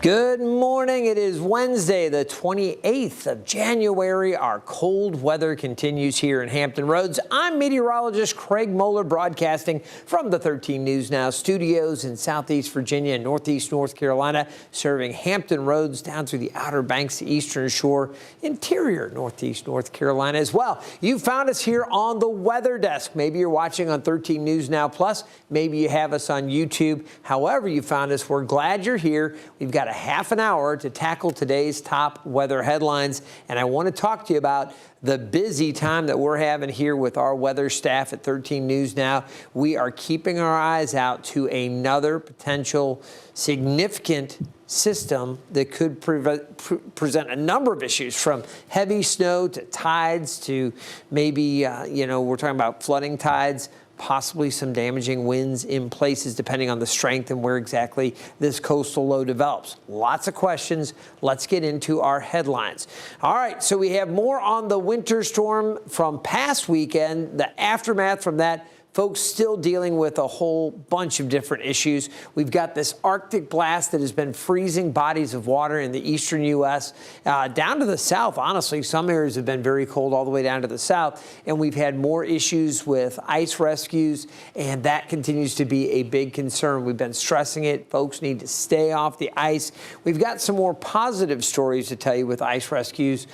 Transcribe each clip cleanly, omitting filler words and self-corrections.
Good morning. It is Wednesday, the 28th of January. Our cold weather continues here in Hampton Roads. I'm meteorologist Craig Moeller, broadcasting from the 13 News Now studios in Southeast Virginia and Northeast North Carolina, serving Hampton Roads down through the Outer Banks, the Eastern Shore, interior Northeast North Carolina as well. You found us here on the weather desk. Maybe you're watching on 13 News Now Plus. Maybe you have us on YouTube. However you found us, we're glad you're here. We've got a half an hour to tackle today's top weather headlines, and I want to talk to you about the busy time that we're having here with our weather staff at 13 News Now. We are keeping our eyes out to another potential significant system that could present a number of issues, from heavy snow to tides to maybe, we're talking about flooding tides, possibly some damaging winds in places depending on the strength and where exactly this coastal low develops. Lots of questions. Let's get into our headlines. All right, so we have more on the winter storm from past weekend, the aftermath from that. Folks still dealing with a whole bunch of different issues. We've got this Arctic blast that has been freezing bodies of water in the eastern U.S. Down to the south, honestly. Some areas have been very cold all the way down to the south. And we've had more issues with ice rescues, and that continues to be a big concern. We've been stressing it. Folks need to stay off the ice. We've got some more positive stories to tell you with ice rescues.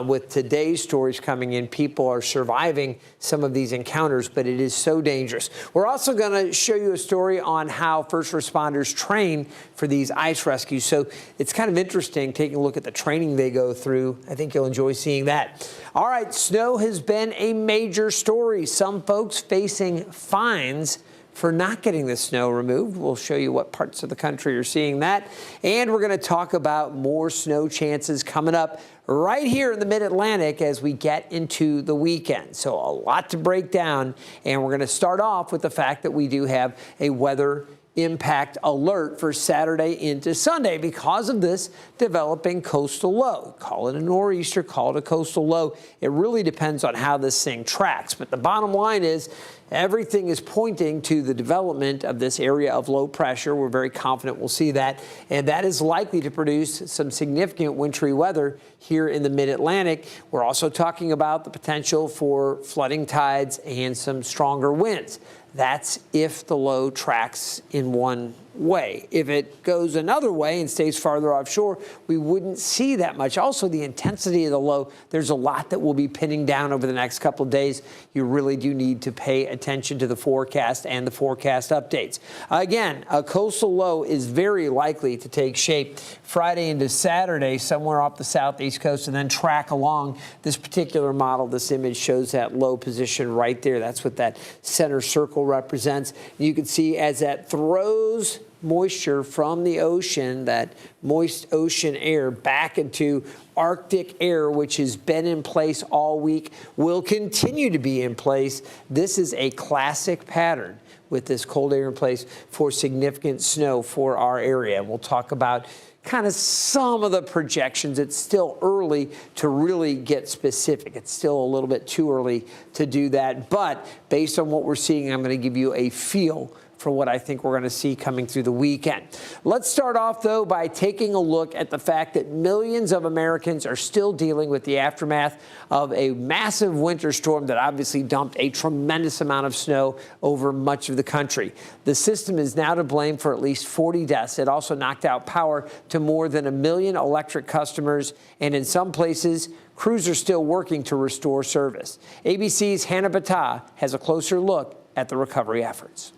With today's stories coming in, people are surviving some of these encounters, but it is so dangerous. We're also going to show you a story on how first responders train for these ice rescues. So it's kind of interesting taking a look at the training they go through. I think you'll enjoy seeing that. All right, snow has been a major story. Some folks facing fines for not getting the snow removed. We'll show you what parts of the country are seeing that. And we're going to talk about more snow chances coming up right here in the Mid-Atlantic as we get into the weekend. So a lot to break down. And we're going to start off with the fact that we do have a weather impact alert for Saturday into Sunday because of this developing coastal low. Call it a nor'easter, call it a coastal low. It really depends on how this thing tracks. But the bottom line is everything is pointing to the development of this area of low pressure. We're very confident we'll see that. And that is likely to produce some significant wintry weather here in the Mid-Atlantic. We're also talking about the potential for flooding tides and some stronger winds. That's if the low tracks in one way. If it goes another way and stays farther offshore, we wouldn't see that much. Also, the intensity of the low, there's a lot that will be pinning down over the next couple of days. You really do need to pay attention to the forecast and the forecast updates. Again, a coastal low is very likely to take shape Friday into Saturday, somewhere off the southeast coast, and then track along. This particular model, this image shows that low position right there. That's what that center circle represents. You can see as that throws moisture from the ocean, that moist ocean air, back into Arctic air, which has been in place all week, will continue to be in place. This is a classic pattern with this cold air in place for significant snow for our area. We'll talk about kind of some of the projections. It's still early to really get specific. It's still a little bit too early to do that. But based on what we're seeing, I'm going to give you a feel for what I think we're going to see coming through the weekend. Let's start off, though, by taking a look at the fact that millions of Americans are still dealing with the aftermath of a massive winter storm that obviously dumped a tremendous amount of snow over much of the country. The system is now to blame for at least 40 deaths. It also knocked out power to more than 1 million electric customers, and in some places, crews are still working to restore service. ABC's Hannah Battah has a closer look at the recovery efforts.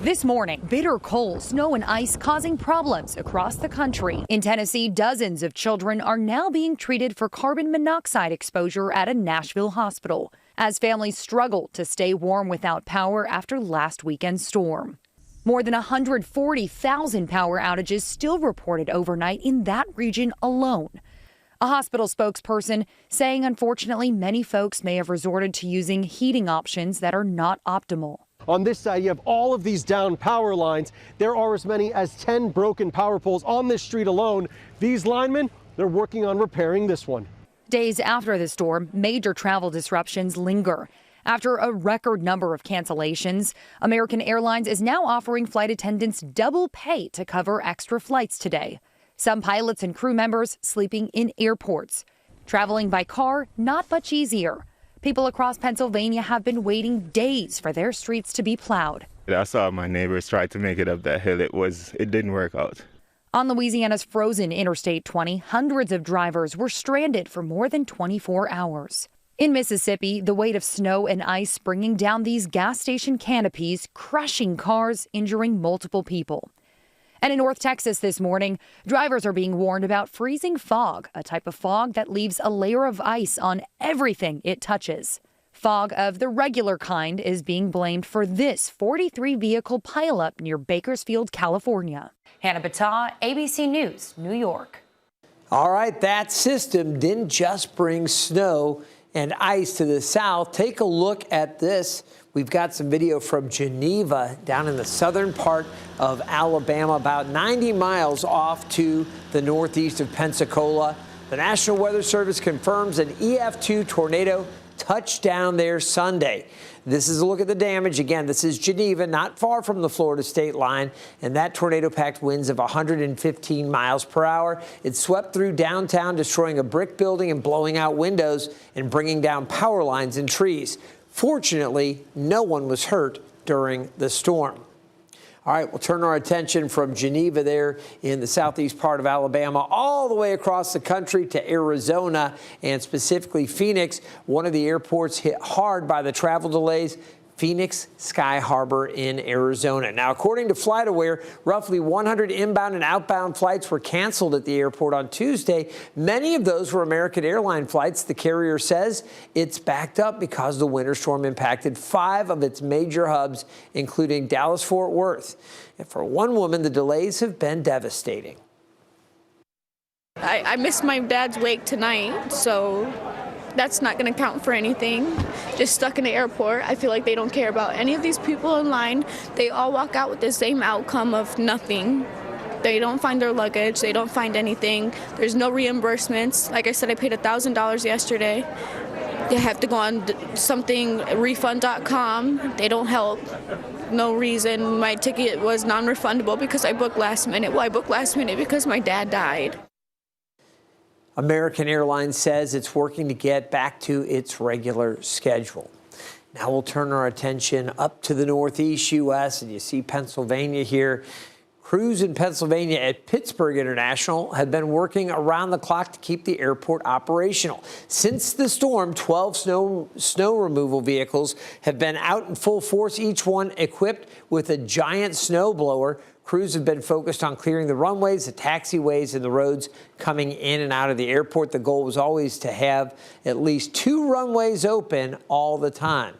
This morning, bitter cold, snow and ice causing problems across the country. In Tennessee, dozens of children are now being treated for carbon monoxide exposure at a Nashville hospital as families struggle to stay warm without power after last weekend's storm. More than 140,000 power outages still reported overnight in that region alone. A hospital spokesperson saying, unfortunately, many folks may have resorted to using heating options that are not optimal. On this side, you have all of these down power lines. There are as many as 10 broken power poles on this street alone. These linemen, they're working on repairing this one. Days after the storm, major travel disruptions linger. After a record number of cancellations, American Airlines is now offering flight attendants double pay to cover extra flights today. Some pilots and crew members sleeping in airports. Traveling by car, not much easier. People across Pennsylvania have been waiting days for their streets to be plowed. I saw my neighbors try to make it up that hill. It didn't work out. On Louisiana's frozen Interstate 20, hundreds of drivers were stranded for more than 24 hours. In Mississippi, the weight of snow and ice bringing down these gas station canopies, crushing cars, injuring multiple people. And in North Texas this morning, drivers are being warned about freezing fog, a type of fog that leaves a layer of ice on everything it touches. Fog of the regular kind is being blamed for this 43-vehicle pileup near Bakersfield, California. Hannah Battah, ABC News, New York. All right, that system didn't just bring snow and ice to the south. Take a look at this. We've got some video from Geneva down in the southern part of Alabama, about 90 miles off to the northeast of Pensacola. The National Weather Service confirms an EF2 tornado touched down there Sunday. This is a look at the damage. Again, this is Geneva, not far from the Florida state line, and that tornado packed winds of 115 miles per hour. It swept through downtown, destroying a brick building and blowing out windows and bringing down power lines and trees. Fortunately, no one was hurt during the storm. All right, we'll turn our attention from Geneva there in the southeast part of Alabama all the way across the country to Arizona and specifically Phoenix. One of the airports hit hard by the travel delays, Phoenix Sky Harbor in Arizona. Now, according to FlightAware, roughly 100 inbound and outbound flights were canceled at the airport on Tuesday. Many of those were American airline flights. The carrier says it's backed up because the winter storm impacted 5 of its major hubs, including Dallas-Fort Worth. And for one woman, the delays have been devastating. I missed my dad's wake tonight, so that's not going to count for anything. Just stuck in the airport. I feel like they don't care about any of these people in line. They all walk out with the same outcome of nothing. They don't find their luggage. They don't find anything. There's no reimbursements. Like I said, I paid $1,000 yesterday. They have to go on something, refund.com. They don't help. No reason. My ticket was non-refundable because I booked last minute. Well, I booked last minute because my dad died. American Airlines says it's working to get back to its regular schedule. Now we'll turn our attention up to the northeast U.S. and you see Pennsylvania here. Crews in Pennsylvania at Pittsburgh International have been working around the clock to keep the airport operational. Since the storm, 12 snow removal vehicles have been out in full force, each one equipped with a giant snow blower. Crews have been focused on clearing the runways, the taxiways, and the roads coming in and out of the airport. The goal was always to have at least 2 runways open all the time.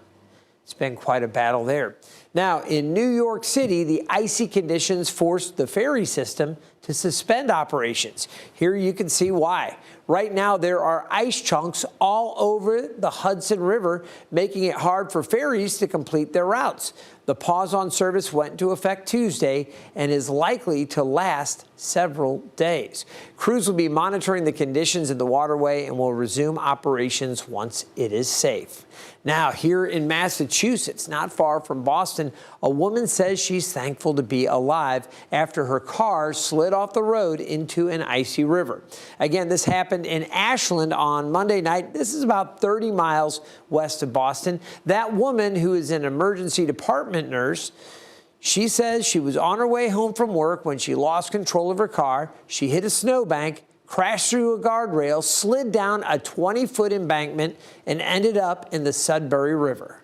It's been quite a battle there. Now, in New York City, the icy conditions forced the ferry system to suspend operations. Here you can see why. Right now, there are ice chunks all over the Hudson River, making it hard for ferries to complete their routes. The pause on service went into effect Tuesday and is likely to last several days. Crews will be monitoring the conditions in the waterway and will resume operations once it is safe. Now, here in Massachusetts, not far from Boston, a woman says she's thankful to be alive after her car slid off the road into an icy river. Again, this happened in Ashland on Monday night. This is about 30 miles west of Boston. That woman, who is an emergency department nurse, she says she was on her way home from work when she lost control of her car. She hit a snowbank, crashed through a guardrail, slid down a 20-foot embankment, and ended up in the Sudbury River.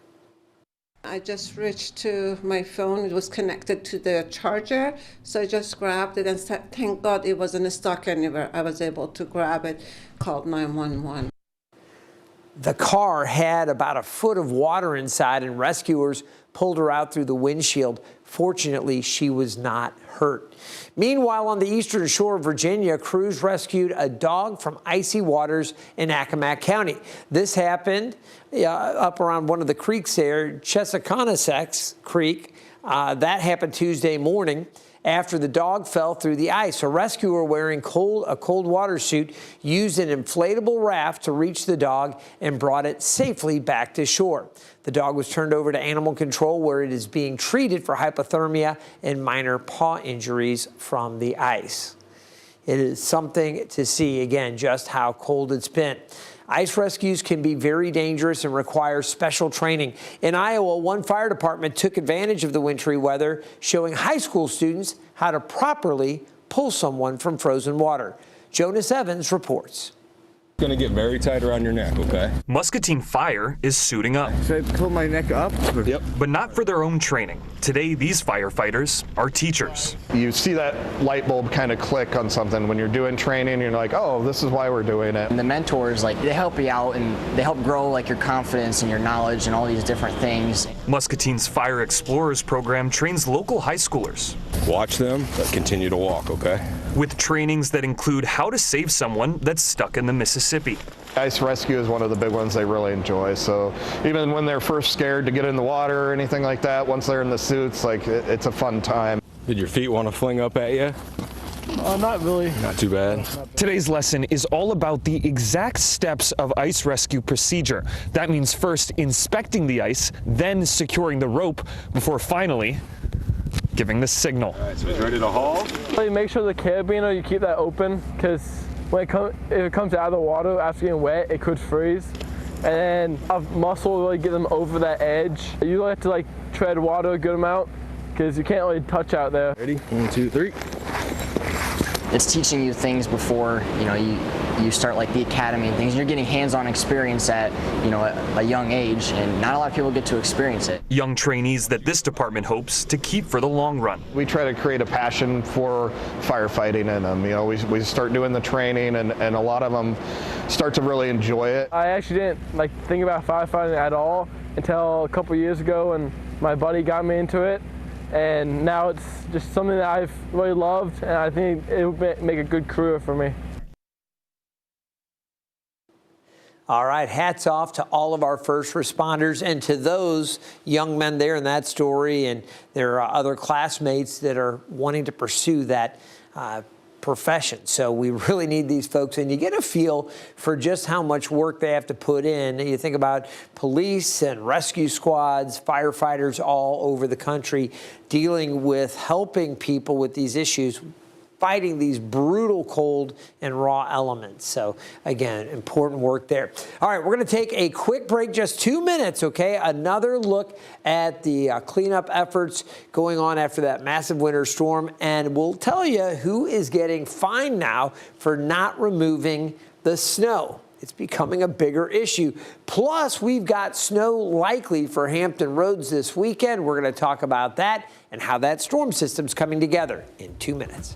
I just reached to my phone. It was connected to the charger, so I just grabbed it and said, thank God it wasn't stuck anywhere. I was able to grab it, called 911. The car had about a foot of water inside, and rescuers pulled her out through the windshield. Fortunately, she was not hurt. Meanwhile, on the eastern shore of Virginia, crews rescued a dog from icy waters in Accomack County. This happened up around one of the creeks there, Chesaconassex Creek. That happened Tuesday morning after the dog fell through the ice. A rescuer wearing a cold water suit used an inflatable raft to reach the dog and brought it safely back to shore. The dog was turned over to animal control, where it is being treated for hypothermia and minor paw injuries from the ice. It is something to see, again, just how cold it's been. Ice rescues can be very dangerous and require special training. In Iowa, one fire department took advantage of the wintry weather, showing high school students how to properly pull someone from frozen water. Jonas Evans reports. Going to get very tight around your neck, okay? Muscatine Fire is suiting up. Should I pull my neck up? Yep. But not for their own training. Today, these firefighters are teachers. You see that light bulb kind of click on something when you're doing training. You're like, oh, this is why we're doing it. And the mentors, they help you out and they help grow your confidence and your knowledge and all these different things. Muscatine's Fire Explorers program trains local high schoolers. Watch them, but continue to walk, okay? With trainings that include how to save someone that's stuck in the Mississippi. Ice rescue is one of the big ones they really enjoy. So even when they're first scared to get in the water or anything like that, once they're in the suits, it's a fun time. Did your feet want to fling up at you? Not really. Not too bad. Today's lesson is all about the exact steps of ice rescue procedure. That means first inspecting the ice, then securing the rope, before finally giving the signal. All right, so he's ready to haul. Make sure the carabiner, you keep that open, because if it comes out of the water after getting wet, it could freeze. And then a muscle will really get them over that edge. You have to tread water a good amount, because you can't really touch out there. Ready? 1, 2, 3. It's teaching you things before, you start the academy and things. You're getting hands-on experience at, a young age, and not a lot of people get to experience it. Young trainees that this department hopes to keep for the long run. We try to create a passion for firefighting in them. We start doing the training, and a lot of them start to really enjoy it. I actually didn't think about firefighting at all until a couple years ago, and my buddy got me into it. And now it's just something that I've really loved, and I think it would make a good career for me. All right, hats off to all of our first responders and to those young men there in that story, and there are other classmates that are wanting to pursue that profession. So we really need these folks, and you get a feel for just how much work they have to put in. You think about police and rescue squads, firefighters all over the country dealing with helping people with these issues, fighting these brutal cold and raw elements. So again, important work there. All right, we're going to take a quick break, just 2 minutes, okay? Another look at the cleanup efforts going on after that massive winter storm, and we'll tell you who is getting fined now for not removing the snow. It's becoming a bigger issue. Plus, we've got snow likely for Hampton Roads this weekend. We're going to talk about that and how that storm system's coming together in 2 minutes.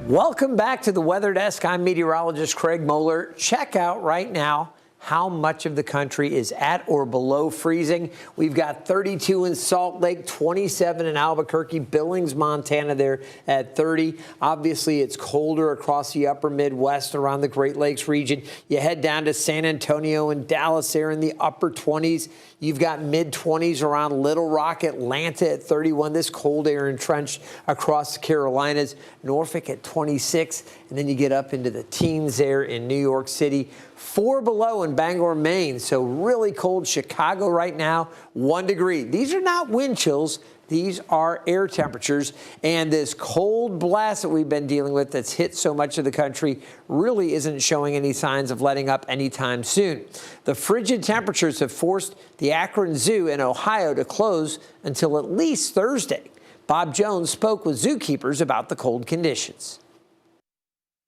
Welcome back to the Weather Desk. I'm meteorologist Craig Moeller. Check out right now how much of the country is at or below freezing. We've got 32 in Salt Lake, 27 in Albuquerque, Billings, Montana there at 30. Obviously, it's colder across the upper Midwest around the Great Lakes region. You head down to San Antonio and Dallas there in the upper 20s. You've got mid-20s around Little Rock, Atlanta at 31. This cold air entrenched across the Carolinas. Norfolk at 26. And then you get up into the teens there in New York City. 4 below in Bangor, Maine. So really cold. Chicago right now, 1 degree. These are not wind chills. These are air temperatures, and this cold blast that we've been dealing with that's hit so much of the country really isn't showing any signs of letting up anytime soon. The frigid temperatures have forced the Akron Zoo in Ohio to close until at least Thursday. Bob Jones spoke with zookeepers about the cold conditions.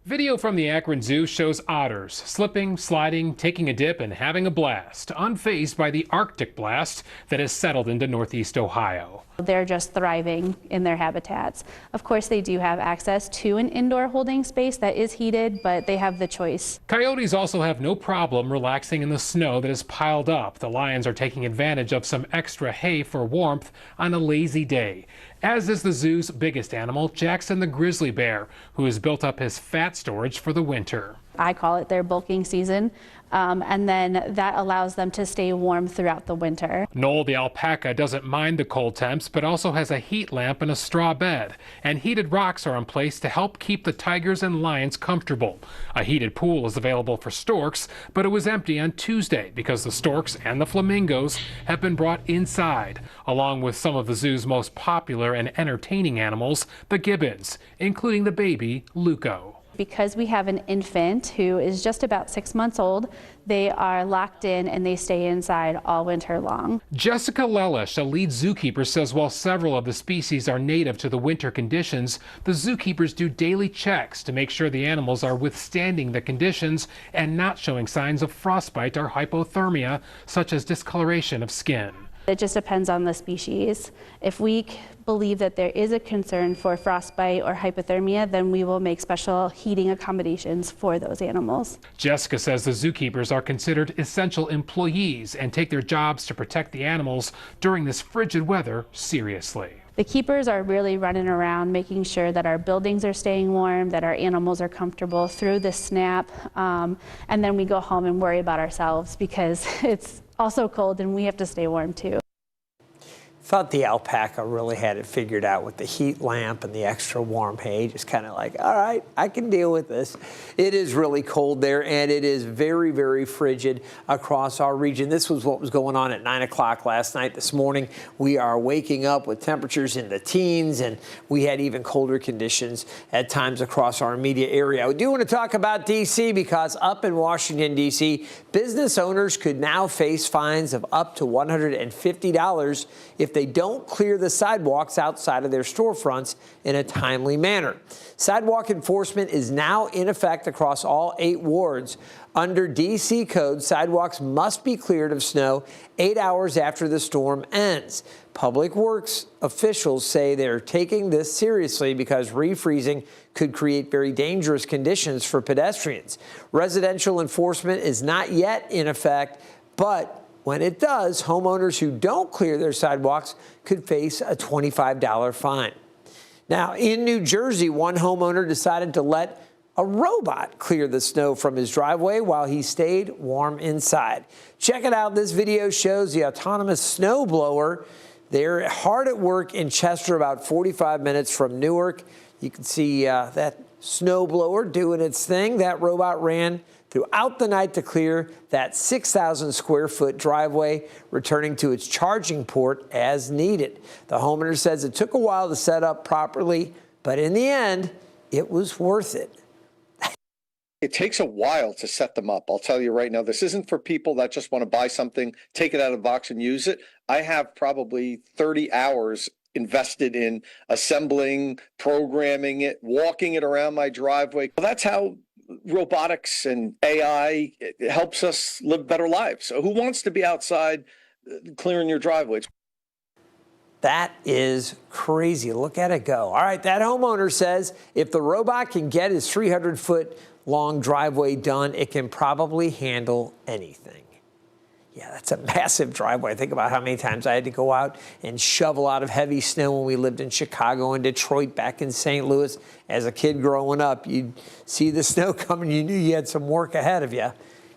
Video from the Akron Zoo shows otters slipping, sliding, taking a dip, and having a blast, unfazed by the Arctic blast that has settled into northeast Ohio. They're just thriving in their habitats. Of course, they do have access to an indoor holding space that is heated, but they have the choice. Coyotes also have no problem relaxing in the snow that is piled up. The lions are taking advantage of some extra hay for warmth on a lazy day, as is the zoo's biggest animal, Jackson the grizzly bear, who has built up his fat storage for the winter. I call it their bulking season, and then that allows them to stay warm throughout the winter. Noel the alpaca doesn't mind the cold temps, but also has a heat lamp and a straw bed. And heated rocks are in place to help keep the tigers and lions comfortable. A heated pool is available for storks, but it was empty on Tuesday because the storks and the flamingos have been brought inside, along with some of the zoo's most popular and entertaining animals, the gibbons, including the baby Luco. Because we have an infant who is just about 6 months old, they are locked in and they stay inside all winter long. Jessica Lelish, a lead zookeeper, says while several of the species are native to the winter conditions, the zookeepers do daily checks to make sure the animals are withstanding the conditions and not showing signs of frostbite or hypothermia, such as discoloration of skin. It just depends on the species. If we believe that there is a concern for frostbite or hypothermia, then we will make special heating accommodations for those animals. Jessica says the zookeepers are considered essential employees and take their jobs to protect the animals during this frigid weather seriously. The keepers are really running around making sure that our buildings are staying warm, that our animals are comfortable through the snap, and then we go home and worry about ourselves because it's also cold and we have to stay warm too. Thought the alpaca really had it figured out with the heat lamp and the extra warm hay. Just kind of like, all right, I can deal with this. It is really cold there, and it is very, very frigid across our region. This was what was going on at 9 o'clock last night. This morning, we are waking up with temperatures in the teens, and we had even colder conditions at times across our immediate area. We do want to talk about D.C. because up in Washington, D.C., business owners could now face fines of up to $150 if they don't clear the sidewalks outside of their storefronts in a timely manner. Sidewalk enforcement is now in effect across all 8 wards. Under D.C. code, sidewalks must be cleared of snow 8 hours after the storm ends. Public Works officials say they're taking this seriously because refreezing could create very dangerous conditions for pedestrians. Residential enforcement is not yet in effect, but when it does, homeowners who don't clear their sidewalks could face a $25 fine. Now, in New Jersey, one homeowner decided to let a robot clear the snow from his driveway while he stayed warm inside. Check it out. This video shows the autonomous snow blower. They're hard at work in Chester, about 45 minutes from Newark. You can see that snow blower doing its thing. That robot ran throughout the night to clear that 6,000 square foot driveway, returning to its charging port as needed. The homeowner says it took a while to set up properly, but in the end, it was worth it. It takes a while to set them up. I'll tell you right now, this isn't for people that just want to buy something, take it out of the box and use it. I have probably 30 hours invested in assembling, programming it, walking it around my driveway. Well, that's how robotics and AI helps us live better lives. So who wants to be outside clearing your driveways? That is crazy. Look at it go. All right, that homeowner says if the robot can get his 300-foot long driveway done, it can probably handle anything. Yeah, that's a massive driveway. Think about how many times I had to go out and shovel out of heavy snow when we lived in Chicago and Detroit, back in St. Louis. As a kid growing up, you'd see the snow coming, you knew you had some work ahead of you.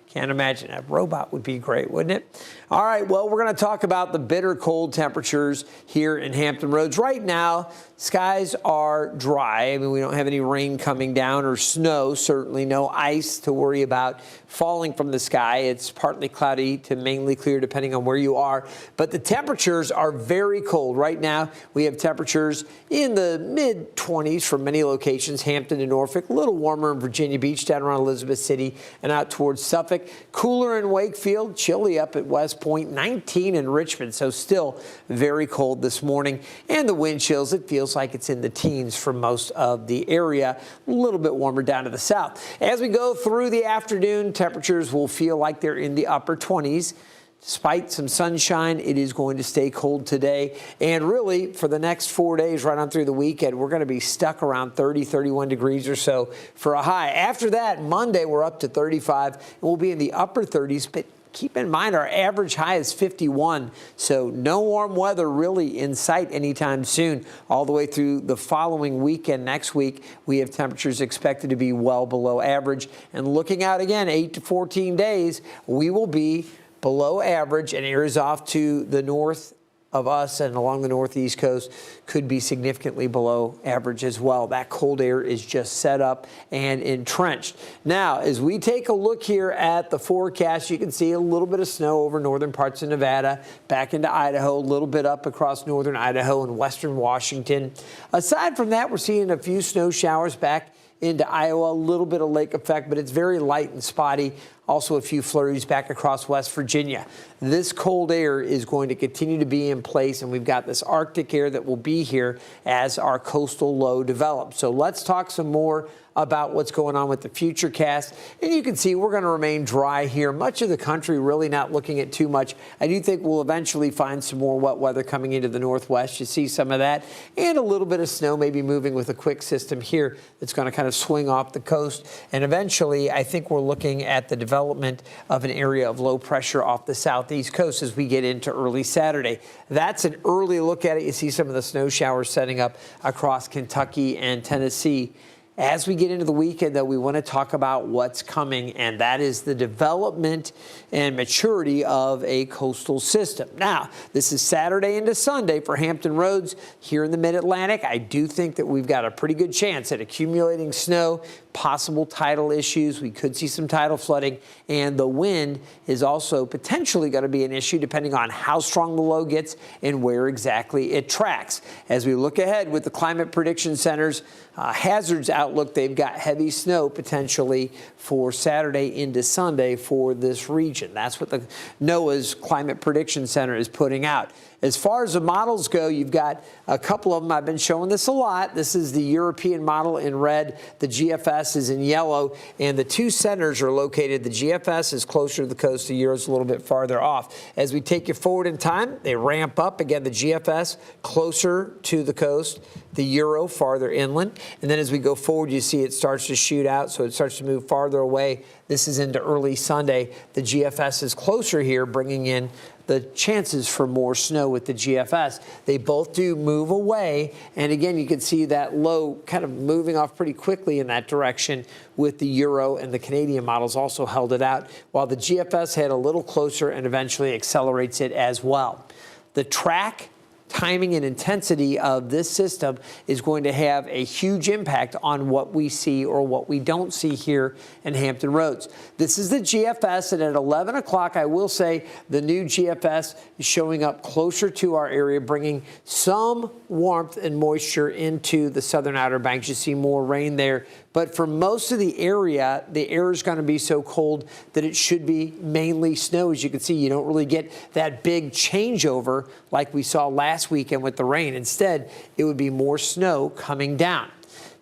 Can't imagine. A robot would be great, wouldn't it? All right, well, we're going to talk about the bitter cold temperatures here in Hampton Roads. Right now, skies are dry. I mean, we don't have any rain coming down or snow, certainly no ice to worry about falling from the sky. It's partly cloudy to mainly clear depending on where you are. But the temperatures are very cold. Right now, we have temperatures in the mid-20s for many locations, Hampton and Norfolk, a little warmer in Virginia Beach, down around Elizabeth City and out towards Suffolk. Cooler in Wakefield, chilly up at West Point, 19 in Richmond, so still very cold this morning. And the wind chills, it feels like it's in the teens for most of the area, a little bit warmer down to the south. As we go through the afternoon, temperatures will feel like they're in the upper 20s. Despite some sunshine, it is going to stay cold today. And really, for the next 4 days, right on through the weekend, we're going to be stuck around 30, 31 degrees or so for a high. After that, Monday, we're up to 35, and we'll be in the upper 30s. But keep in mind, our average high is 51, so no warm weather really in sight anytime soon. All the way through the following weekend, next week, we have temperatures expected to be well below average. And looking out again, 8 to 14 days, we will be below average, and areas off to the north of us and along the northeast coast could be significantly below average as well. That cold air is just set up and entrenched. Now, as we take a look here at the forecast, you can see a little bit of snow over northern parts of Nevada, back into Idaho, a little bit up across northern Idaho and western Washington. Aside from that, we're seeing a few snow showers back into Iowa, a little bit of lake effect, but it's very light and spotty. Also a few flurries back across West Virginia. This cold air is going to continue to be in place, and we've got this Arctic air that will be here as our coastal low develops. So let's talk some more about what's going on with the futurecast. And you can see we're going to remain dry here. Much of the country really not looking at too much. I do think we'll eventually find some more wet weather coming into the northwest. You see some of that, and a little bit of snow maybe moving with a quick system here that's going to kind of swing off the coast. And eventually, I think we're looking at the development of an area of low pressure off the southeast coast as we get into early Saturday. That's an early look at it. You see some of the snow showers setting up across Kentucky and Tennessee. As we get into the weekend, though, we want to talk about what's coming, and that is the development and maturity of a coastal system. Now, this is Saturday into Sunday for Hampton Roads here in the Mid-Atlantic. I do think that we've got a pretty good chance at accumulating snow, possible tidal issues. We could see some tidal flooding, and the wind is also potentially going to be an issue depending on how strong the low gets and where exactly it tracks. As we look ahead with the Climate Prediction Center's hazards outlook, they've got heavy snow potentially for Saturday into Sunday for this region. That's what the NOAA's Climate Prediction Center is putting out. As far as the models go, you've got a couple of them. I've been showing this a lot. This is the European model in red. The GFS is in yellow, and the two centers are located. The GFS is closer to the coast. The Euro is a little bit farther off. As we take you forward in time, they ramp up. Again, the GFS closer to the coast, the Euro farther inland. And then as we go forward, you see it starts to shoot out, so it starts to move farther away. This is into early Sunday. The GFS is closer here, bringing in the chances for more snow with the GFS. They both do move away, and again, you can see that low kind of moving off pretty quickly in that direction with the Euro, and the Canadian models also held it out, while the GFS had a little closer and eventually accelerates it as well. The track, timing, and intensity of this system is going to have a huge impact on what we see or what we don't see here in Hampton Roads. This is the GFS, and at 11 o'clock, I will say the new GFS is showing up closer to our area, bringing some warmth and moisture into the southern Outer Banks. You see more rain there. But for most of the area, the air is going to be so cold that it should be mainly snow. As you can see, you don't really get that big changeover like we saw last weekend with the rain. Instead, it would be more snow coming down.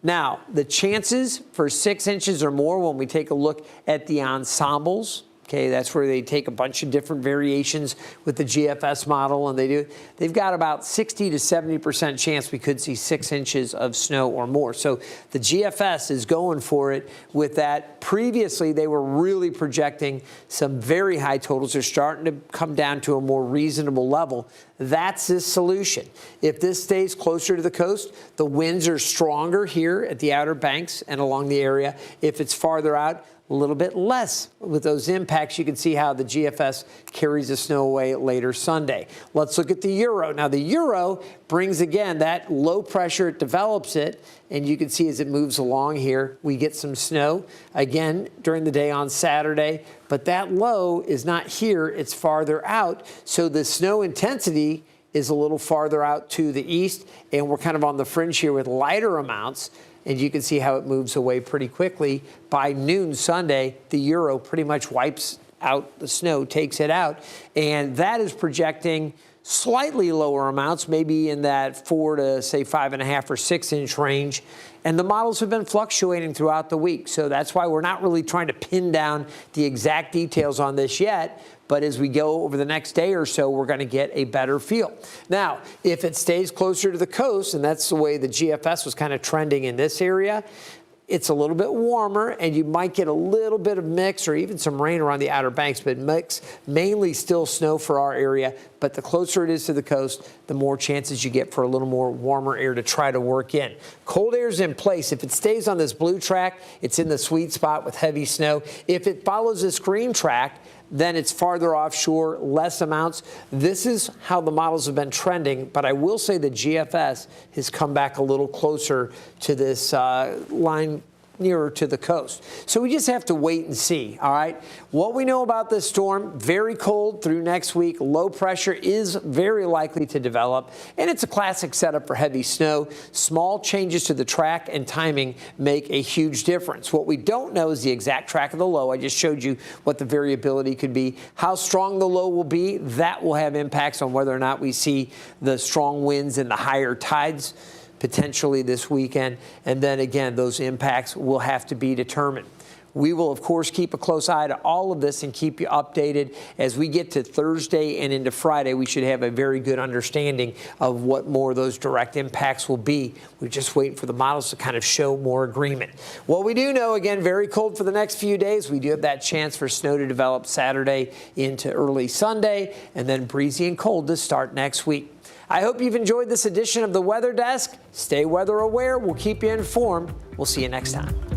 Now, the chances for 6 inches or more when we take a look at the ensembles Okay, that's where they take a bunch of different variations with the GFS model, and they've got about 60 to 70% chance we could see 6 inches of snow or more. So the GFS is going for it with that. Previously, they were really projecting some very high totals. They're starting to come down to a more reasonable level. That's the solution. If this stays closer to the coast, the winds are stronger here at the Outer Banks and along the area. If it's farther out, a little bit less. With those impacts, you can see how the GFS carries the snow away later Sunday. Let's look at the Euro. Now, the Euro brings, again, that low pressure, it develops it, and you can see as it moves along here, we get some snow, again, during the day on Saturday, but that low is not here, it's farther out, so the snow intensity is a little farther out to the east, and we're kind of on the fringe here with lighter amounts. And you can see how it moves away pretty quickly. By noon Sunday, the Euro pretty much wipes out the snow, takes it out. And that is projecting slightly lower amounts, maybe in that 4 to, say, 5.5 or 6 inch range. And the models have been fluctuating throughout the week. So that's why we're not really trying to pin down the exact details on this yet. But as we go over the next day or so, we're going to get a better feel. Now, if it stays closer to the coast, and that's the way the GFS was kind of trending in this area, it's a little bit warmer, and you might get a little bit of mix or even some rain around the Outer Banks, but mix, mainly still snow for our area. But the closer it is to the coast, the more chances you get for a little more warmer air to try to work in. Cold air is in place. If it stays on this blue track, it's in the sweet spot with heavy snow. If it follows this green track, then it's farther offshore, less amounts. This is how the models have been trending, but I will say the GFS has come back a little closer to this line nearer to the coast. So we just have to wait and see, all right? What we know about this storm, very cold through next week. Low pressure is very likely to develop, and it's a classic setup for heavy snow. Small changes to the track and timing make a huge difference. What we don't know is the exact track of the low. I just showed you what the variability could be. How strong the low will be, that will have impacts on whether or not we see the strong winds and the higher tides potentially this weekend. And then again, those impacts will have to be determined. We will, of course, keep a close eye to all of this and keep you updated. As we get to Thursday and into Friday, we should have a very good understanding of what more of those direct impacts will be. We're just waiting for the models to kind of show more agreement. What we do know, again, very cold for the next few days. We do have that chance for snow to develop Saturday into early Sunday, and then breezy and cold to start next week. I hope you've enjoyed this edition of the Weather Desk. Stay weather aware. We'll keep you informed. We'll see you next time.